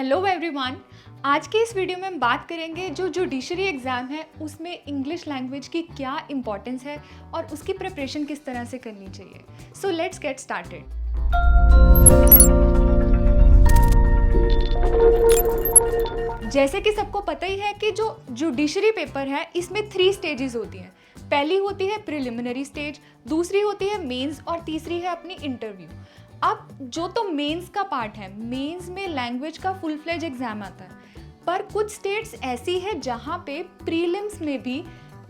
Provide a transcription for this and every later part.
Hello everyone. आज के इस वीडियो में हम बात करेंगे जो जुडिशरी एग्ज़ाम है उसमें इंग्लिश लैंग्वेज की क्या इम्पोर्टेंस है और उसकी प्रिपरेशन किस तरह से करनी चाहिए। So let's get started. जैसे कि सबको पता ही है कि जो जुडिशरी पेपर है इसमें 3 स्टेजेस होती हैं। पहली होती है प्रिलिमिनरी स्टेज, दूसरी होती है मेंस और तीसरी है अपनी इंटरव्यू। अब जो तो मेंस का पार्ट है, मेंस में लैंग्वेज का फुल फ्लेज एग्जाम आता है, पर कुछ स्टेट्स ऐसी है जहाँ पे प्रीलिम्स में भी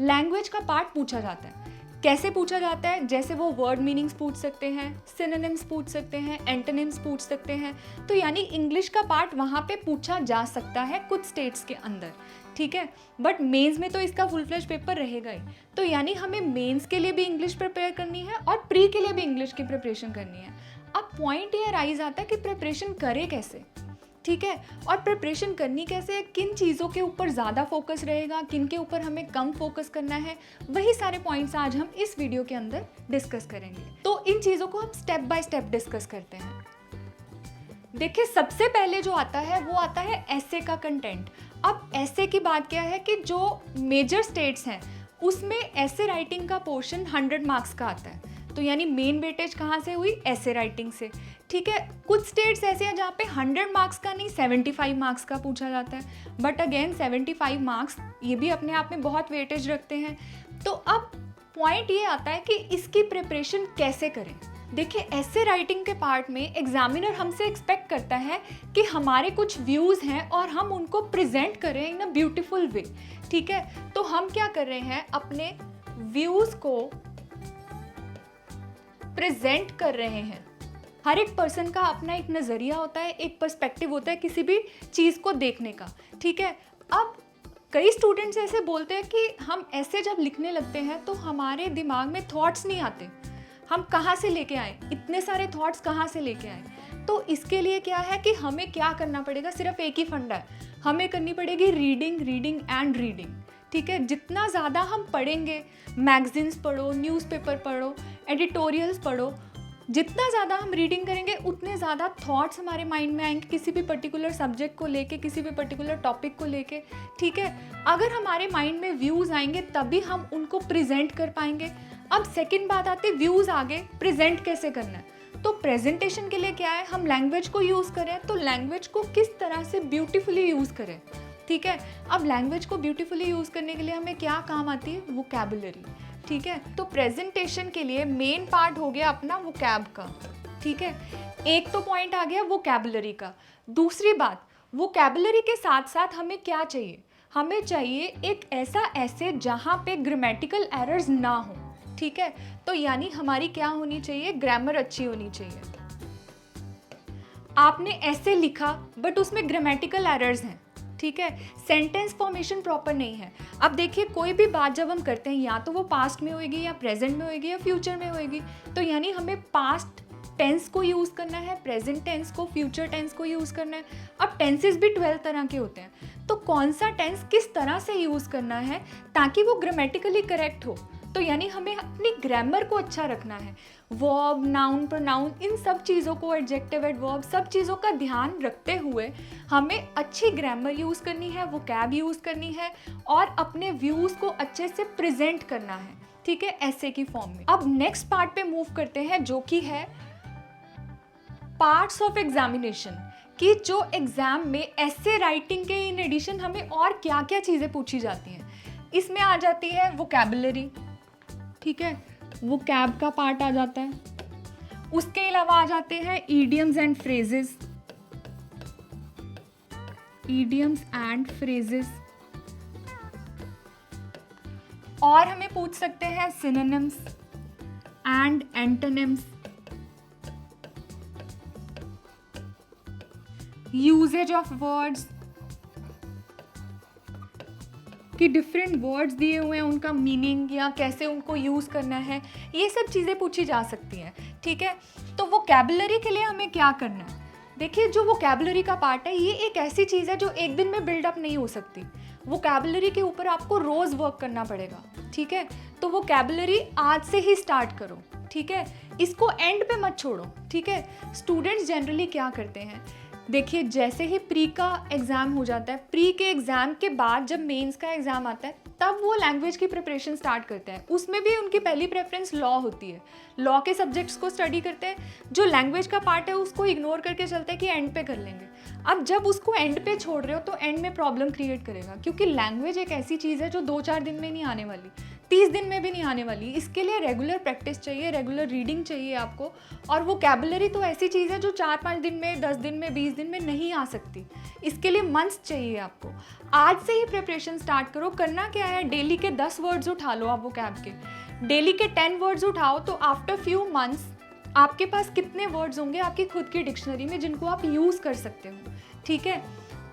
लैंग्वेज का पार्ट पूछा जाता है। कैसे पूछा जाता है? जैसे वो वर्ड मीनिंग्स पूछ सकते हैं, सिनोनिम्स पूछ सकते हैं, एंटोनिम्स पूछ सकते हैं। तो यानी इंग्लिश का पार्ट वहाँ पे पूछा जा सकता है कुछ स्टेट्स के अंदर, ठीक है। बट मेंस में तो इसका फुल फ्लेज पेपर रहेगा ही। तो यानी हमें मेंस के लिए भी इंग्लिश प्रिपेयर करनी है और प्री के लिए भी इंग्लिश की प्रिपरेशन करनी है। अब पॉइंट ये राइज आता है कि प्रिपरेशन करें कैसे, ठीक है, और प्रिपरेशन करनी कैसे है, किन चीज़ों के ऊपर ज़्यादा फोकस रहेगा, किन के ऊपर हमें कम फोकस करना है, वही सारे पॉइंट्स आज हम इस वीडियो के अंदर डिस्कस करेंगे। तो इन चीज़ों को हम स्टेप बाय स्टेप डिस्कस करते हैं। देखिए, सबसे पहले जो आता है वो आता है एसे का कंटेंट। अब एसे की बात क्या है कि जो मेजर स्टेट्स हैं उसमें एसे राइटिंग का पोर्शन 100 मार्क्स का आता है। तो यानी मेन वेटेज कहाँ से हुई? एसे राइटिंग से, ठीक है। कुछ स्टेट्स ऐसे हैं जहाँ पे 100 मार्क्स का नहीं 75 मार्क्स का पूछा जाता है। बट अगेन 75 मार्क्स ये भी अपने आप में बहुत वेटेज रखते हैं। तो अब पॉइंट ये आता है कि इसकी प्रिपरेशन कैसे करें। देखिए, ऐसे राइटिंग के पार्ट में एग्जामिनर हमसे एक्सपेक्ट करता है कि हमारे कुछ व्यूज़ हैं और हम उनको प्रेजेंट करें इन अ ब्यूटीफुल वे, ठीक है। तो हम क्या कर रहे हैं, अपने व्यूज़ को प्रेजेंट कर रहे हैं। हर एक पर्सन का अपना एक नज़रिया होता है, एक पर्सपेक्टिव होता है किसी भी चीज़ को देखने का, ठीक है। अब कई स्टूडेंट्स ऐसे बोलते हैं कि हम ऐसे जब लिखने लगते हैं तो हमारे दिमाग में थॉट्स नहीं आते, हम कहाँ से लेके आए, इतने सारे थॉट्स कहाँ से लेके आए। तो इसके लिए क्या है कि हमें क्या करना पड़ेगा, सिर्फ एक ही फंडा है, हमें करनी पड़ेगी रीडिंग, रीडिंग एंड रीडिंग, ठीक है। जितना ज़्यादा हम पढ़ेंगे, मैगजीन्स पढ़ो, न्यूज़पेपर पढ़ो, एडिटोरियल्स पढ़ो, जितना ज़्यादा हम रीडिंग करेंगे उतने ज़्यादा थॉट्स हमारे माइंड में आएंगे किसी भी पर्टिकुलर सब्जेक्ट को लेके, किसी भी पर्टिकुलर टॉपिक को लेके, ठीक है। अगर हमारे माइंड में व्यूज़ आएंगे तभी हम उनको प्रेजेंट कर पाएंगे। अब सेकंड बात आती है व्यूज़ आगे प्रेजेंट कैसे करना है। तो प्रेजेंटेशन के लिए क्या है, हम लैंग्वेज को यूज़ करें, तो लैंग्वेज को किस तरह से ब्यूटीफुली यूज़ करें, ठीक है। अब लैंग्वेज को ब्यूटीफुली यूज़ करने के लिए हमें क्या काम आती है? वोकैबुलरी, ठीक है। तो प्रेजेंटेशन के लिए मेन पार्ट हो गया अपना वोकैब का, ठीक है। एक तो पॉइंट आ गया वोकैबुलरी का। दूसरी बात, वोकैबुलरी के साथ साथ हमें क्या चाहिए? हमें चाहिए एक ऐसा ऐसे जहाँ पे ग्रामेटिकल एरर्स ना हो, ठीक है। तो यानी हमारी क्या होनी चाहिए? ग्रामर अच्छी होनी चाहिए। आपने ऐसे लिखा बट उसमें ग्रामेटिकल एरर्स हैं, ठीक है, सेंटेंस फॉर्मेशन प्रॉपर नहीं है। अब देखिए, कोई भी बात जब हम करते हैं या तो वो पास्ट में होएगी या प्रेजेंट में होएगी या फ्यूचर में होएगी। तो यानी हमें पास्ट टेंस को यूज़ करना है, प्रेजेंट टेंस को, फ्यूचर टेंस को यूज़ करना है। अब टेंसेस भी 12 तरह के होते हैं, तो कौन सा टेंस किस तरह से यूज़ करना है ताकि वो ग्रामेटिकली करेक्ट हो। तो यानी हमें अपनी ग्रामर को अच्छा रखना है। वर्ब, नाउन, प्रोनाउन, इन सब चीज़ों को, एडजेक्टिव, एडवर्ब, सब चीज़ों का ध्यान रखते हुए हमें अच्छी ग्रामर यूज़ करनी है, वोकैब यूज़ करनी है और अपने व्यूज़ को अच्छे से प्रेजेंट करना है, ठीक है, ऐसे की फॉर्म में। अब नेक्स्ट पार्ट पे मूव करते हैं जो कि है पार्ट्स ऑफ एग्जामिनेशन, कि जो एग्जाम में ऐसे राइटिंग के इन एडिशन हमें और क्या क्या चीज़ें पूछी जाती हैं। इसमें आ जाती है वोकैबुलरी, ठीक है, वोकैब का पार्ट आ जाता है। उसके अलावा आ जाते हैं idioms and phrases, idioms and phrases, और हमें पूछ सकते हैं synonyms and antonyms, usages of words, कि डिफरेंट वर्ड्स दिए हुए हैं उनका मीनिंग या कैसे उनको यूज़ करना है, ये सब चीज़ें पूछी जा सकती हैं, ठीक है। तो वोकैबुलरी के लिए हमें क्या करना है? देखिए, जो वोकैबुलरी का पार्ट है ये एक ऐसी चीज़ है जो एक दिन में बिल्डअप नहीं हो सकती। वोकैबुलरी के ऊपर आपको रोज़ वर्क करना पड़ेगा, ठीक है। तो वोकैबुलरी आज से ही स्टार्ट करो, ठीक है, इसको एंड पे मत छोड़ो, ठीक है। स्टूडेंट्स जनरली क्या करते हैं, देखिए जैसे ही प्री का एग्ज़ाम हो जाता है, प्री के एग्ज़ाम के बाद जब मेंस का एग्ज़ाम आता है तब वो लैंग्वेज की प्रिपरेशन स्टार्ट करते हैं। उसमें भी उनकी पहली प्रेफरेंस लॉ होती है, लॉ के सब्जेक्ट्स को स्टडी करते हैं। जो लैंग्वेज का पार्ट है उसको इग्नोर करके चलते हैं कि एंड पे कर लेंगे। अब जब उसको एंड पे छोड़ रहे हो तो एंड में प्रॉब्लम क्रिएट करेगा, क्योंकि लैंग्वेज एक ऐसी चीज़ है जो 2-4 दिन में नहीं आने वाली, 30 दिन में भी नहीं आने वाली। इसके लिए रेगुलर प्रैक्टिस चाहिए, रेगुलर रीडिंग चाहिए आपको। और वोकैबुलरी तो ऐसी चीज़ है जो 4-5 दिन में, 10 दिन में, 20 दिन में नहीं आ सकती। इसके लिए मंथ्स चाहिए आपको। आज से ही प्रिपरेशन स्टार्ट करो। करना क्या है, डेली के 10 वर्ड्स उठा लो आप वोकैब के, डेली के 10 वर्ड्स उठाओ तो आफ्टर फ्यू मंथ्स आपके पास कितने वर्ड्स होंगे आपकी खुद की डिक्शनरी में जिनको आप यूज़ कर सकते हो। ठीक है,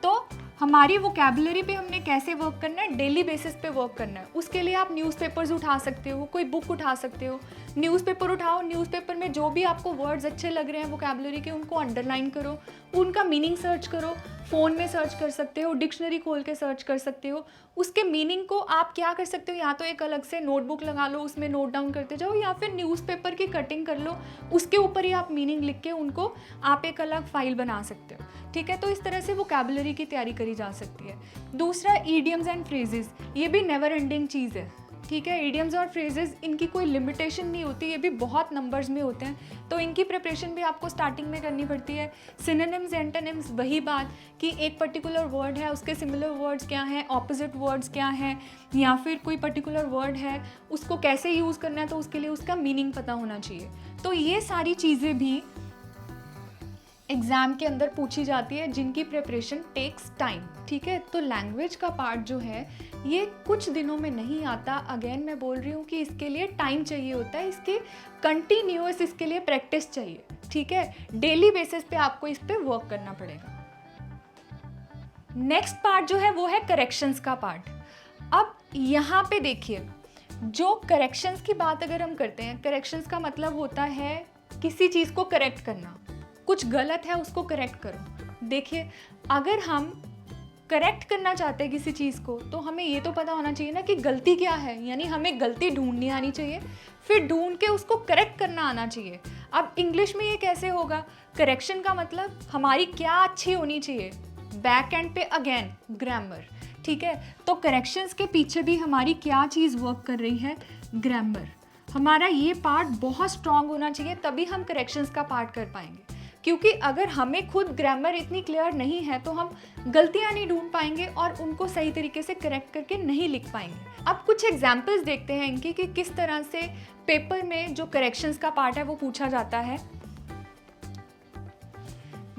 तो हमारी वोकैबुलरी पे हमने कैसे वर्क करना है, डेली बेसिस पे वर्क करना है। उसके लिए आप न्यूज़पेपर्स उठा सकते हो, कोई बुक उठा सकते हो। न्यूज़पेपर उठाओ, न्यूज़पेपर में जो भी आपको वर्ड्स अच्छे लग रहे हैं वोकैबुलरी के उनको अंडरलाइन करो, उनका मीनिंग सर्च करो। फ़ोन में सर्च कर सकते हो, डिक्शनरी खोल के सर्च कर सकते हो। उसके मीनिंग को आप क्या कर सकते हो, या तो एक अलग से नोटबुक लगा लो, उसमें नोट डाउन करते जाओ, या फिर न्यूज़पेपर की कटिंग कर लो, उसके ऊपर ही आप मीनिंग लिख के उनको आप एक अलग फाइल बना सकते हो। ठीक है, तो इस तरह से वोकैबुलरी की तैयारी करी जा सकती है। दूसरा, ईडियम्स एंड फ्रेजेस, ये भी नेवर एंडिंग चीज़ है। ठीक है, ईडियम्स और फ्रेजेस इनकी कोई लिमिटेशन नहीं होती, ये भी बहुत नंबर्स में होते हैं, तो इनकी प्रिपरेशन भी आपको स्टार्टिंग में करनी पड़ती है। सिनोनिम्स, एंटोनिम्स, वही बात कि एक पर्टिकुलर वर्ड है उसके सिमिलर वर्ड्स क्या हैं, ऑपोजिट वर्ड्स क्या हैं, या फिर कोई पर्टिकुलर वर्ड है उसको कैसे यूज़ करना है तो उसके लिए उसका मीनिंग पता होना चाहिए। तो ये सारी चीज़ें भी एग्ज़ाम के अंदर पूछी जाती है जिनकी प्रिपरेशन टेक्स टाइम। ठीक है, तो लैंग्वेज का पार्ट जो है ये कुछ दिनों में नहीं आता। अगेन मैं बोल रही हूँ कि इसके लिए टाइम चाहिए होता है, इसके कंटिन्यूअस इसके लिए प्रैक्टिस चाहिए। ठीक है, डेली बेसिस पे आपको इस पे वर्क करना पड़ेगा। नेक्स्ट पार्ट जो है वो है करेक्शंस का पार्ट। अब यहाँ पे देखिए, जो करेक्शंस की बात अगर हम करते हैं, करेक्शंस का मतलब होता है किसी चीज़ को करेक्ट करना, कुछ गलत है उसको करेक्ट करो। देखिए, अगर हम करेक्ट करना चाहते हैं किसी चीज़ को तो हमें ये तो पता होना चाहिए ना कि गलती क्या है, यानी हमें गलती ढूंढनी आनी चाहिए, फिर ढूंढ के उसको करेक्ट करना आना चाहिए। अब इंग्लिश में ये कैसे होगा, करेक्शन का मतलब हमारी क्या अच्छी होनी चाहिए, बैक एंड पे अगेन ग्रामर। ठीक है, तो करेक्शंस के पीछे भी हमारी क्या चीज़ वर्क कर रही है, ग्रामर। हमारा ये पार्ट बहुत स्ट्रांग होना चाहिए, तभी हम करेक्शंस का पार्ट कर पाएंगे। क्योंकि अगर हमें खुद ग्रामर इतनी क्लियर नहीं है तो हम गलतियां नहीं ढूंढ पाएंगे और उनको सही तरीके से करेक्ट करके नहीं लिख पाएंगे। अब कुछ एग्जाम्पल्स देखते हैं इनकी कि किस तरह से पेपर में जो करेक्शंस का पार्ट है वो पूछा जाता है।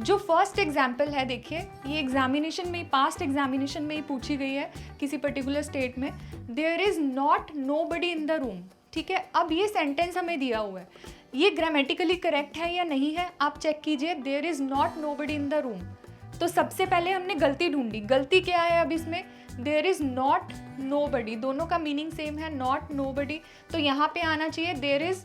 जो फर्स्ट एग्जाम्पल है, देखिए ये एग्जामिनेशन में, पास्ट एग्जामिनेशन में ही पूछी गई है किसी पर्टिकुलर स्टेट में, there is not nobody in the room. ठीक है, अब ये सेंटेंस हमें दिया हुआ है, ये ग्रामेटिकली करेक्ट है या नहीं है आप चेक कीजिए। There is not nobody in the room, तो सबसे पहले हमने गलती ढूंढी। गलती क्या है अब इसमें, देयर इज नॉट नोबडी, दोनों का मीनिंग सेम है, नॉट नोबडी, तो यहाँ पे आना चाहिए देयर इज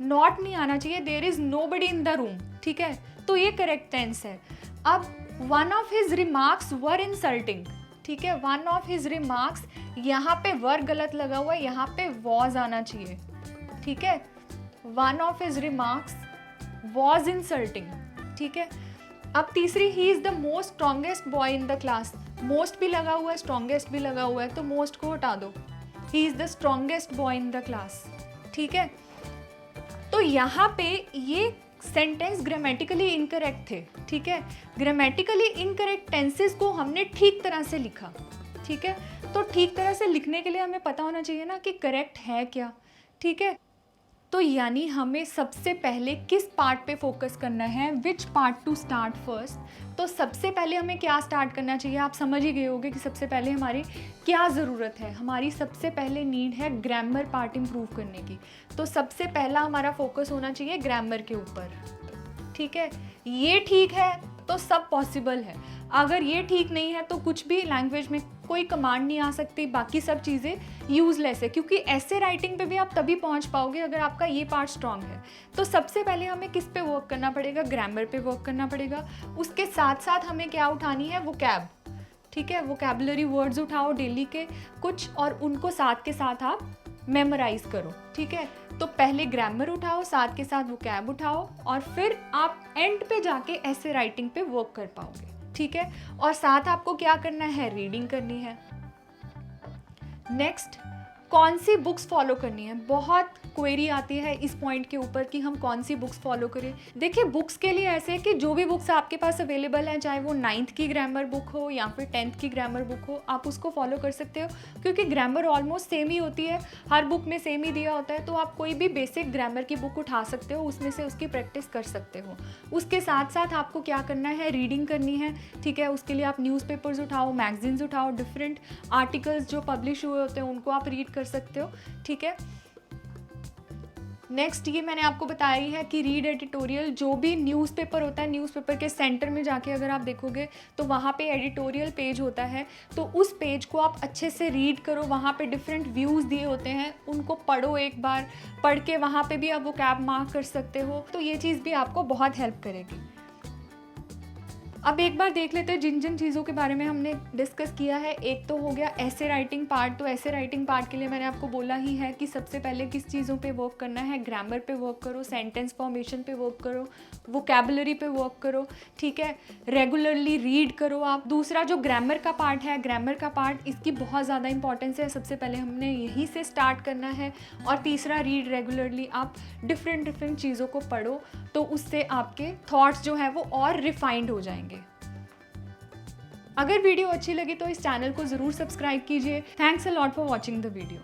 नॉट, नहीं आना चाहिए there is nobody in the room. ठीक है, तो ये करेक्ट टेंस है। अब one of his remarks were insulting. ठीक है, वन ऑफ हिज रिमार्क्स, यहाँ पे वर गलत लगा हुआ है, यहाँ पे वॉज आना चाहिए। ठीक है, one of his remarks was insulting. ठीक है, अब तीसरी, he is the most strongest boy in the class, most भी लगा हुआ है, स्ट्रॉन्गेस्ट भी लगा हुआ है, तो मोस्ट को हटा दो, he is the strongest boy in the class. ठीक है, तो यहाँ पे ये सेंटेंस ग्रामेटिकली इनकरेक्ट थे। ठीक है, ग्रामेटिकली इनकरेक्ट टेंसेस को हमने ठीक तरह से लिखा। ठीक है, तो ठीक तरह से लिखने के लिए हमें पता होना चाहिए ना कि करेक्ट है क्या। ठीक है, तो यानी हमें सबसे पहले किस पार्ट पे फोकस करना है, which part two start first. तो सबसे पहले हमें क्या स्टार्ट करना चाहिए, आप समझ ही गए होंगे कि सबसे पहले हमारी क्या ज़रूरत है। हमारी सबसे पहले नीड है ग्रामर पार्ट इम्प्रूव करने की, तो सबसे पहला हमारा फोकस होना चाहिए ग्रामर के ऊपर। ठीक है, ये ठीक है तो सब पॉसिबल है, अगर ये ठीक नहीं है तो कुछ भी लैंग्वेज में कोई कमांड नहीं आ सकती, बाकी सब चीज़ें यूजलेस है, क्योंकि ऐसे राइटिंग पे भी आप तभी पहुंच पाओगे अगर आपका ये पार्ट स्ट्रांग है। तो सबसे पहले हमें किस पे वर्क करना पड़ेगा, ग्रामर पे वर्क करना पड़ेगा। उसके साथ साथ हमें क्या उठानी है, वोकैब। ठीक है, वोकैबुलरी वर्ड्स उठाओ डेली के कुछ, और उनको साथ के साथ आप मेमोराइज करो। ठीक है, तो पहले ग्रामर उठाओ, साथ के साथ वोकैब उठाओ, और फिर आप एंड पे जाके ऐसे राइटिंग पे वर्क कर पाओगे, ठीक है। और साथ आपको क्या करना है, रीडिंग करनी है। नेक्स्ट, कौन सी बुक्स फॉलो करनी है। बहुत क्वेरी आती है इस पॉइंट के ऊपर कि हम कौन सी बुक्स फॉलो करें। देखिए, बुक्स के लिए ऐसे है कि जो भी बुक्स आपके पास अवेलेबल हैं, चाहे वो 9th की ग्रामर बुक हो या फिर 10th की ग्रामर बुक हो, आप उसको फॉलो कर सकते हो, क्योंकि ग्रामर ऑलमोस्ट सेम ही होती है, हर बुक में सेम ही दिया होता है। तो आप कोई भी बेसिक ग्रामर की बुक उठा सकते हो, उसमें से उसकी प्रैक्टिस कर सकते हो। उसके साथ साथ आपको क्या करना है, रीडिंग करनी है, ठीक है। उसके लिए आप न्यूज़पेपर्स उठाओ, मैगजीन्स उठाओ, डिफरेंट आर्टिकल्स जो पब्लिश हुए होते हैं उनको आप रीड कर सकते हो, ठीक है। नेक्स्ट, ये मैंने आपको बताया ही है कि रीड एडिटोरियल। जो भी न्यूज़पेपर होता है, न्यूज़पेपर के सेंटर में जाके अगर आप देखोगे तो वहाँ पे एडिटोरियल पेज होता है, तो उस पेज को आप अच्छे से रीड करो। वहाँ पे डिफरेंट व्यूज़ दिए होते हैं, उनको पढ़ो एक बार, पढ़ के वहाँ पे भी आप वोकैब मार्क कर सकते हो। तो ये चीज़ भी आपको बहुत हेल्प करेगी। अब एक बार देख लेते हैं जिन जिन चीज़ों के बारे में हमने डिस्कस किया है। एक तो हो गया ऐसे राइटिंग पार्ट। तो ऐसे राइटिंग पार्ट के लिए मैंने आपको बोला ही है कि सबसे पहले किस चीज़ों पे वर्क करना है, ग्रामर पे वर्क करो, सेंटेंस फॉर्मेशन पे वर्क करो, वोकैबुलरी पे वर्क करो, ठीक है। रेगुलरली रीड करो आप। दूसरा जो ग्रामर का पार्ट है, ग्रामर का पार्ट, इसकी बहुत ज़्यादा इंपॉर्टेंस है, सबसे पहले हमने यहीं से स्टार्ट करना है। और तीसरा, रीड रेगुलरली, आप डिफरेंट चीज़ों को पढ़ो, तो उससे आपके थॉट्स जो है वो और रिफाइंड हो जाएंगे। अगर वीडियो अच्छी लगी तो इस चैनल को ज़रूर सब्सक्राइब कीजिए। Thanks a lot for watching the video.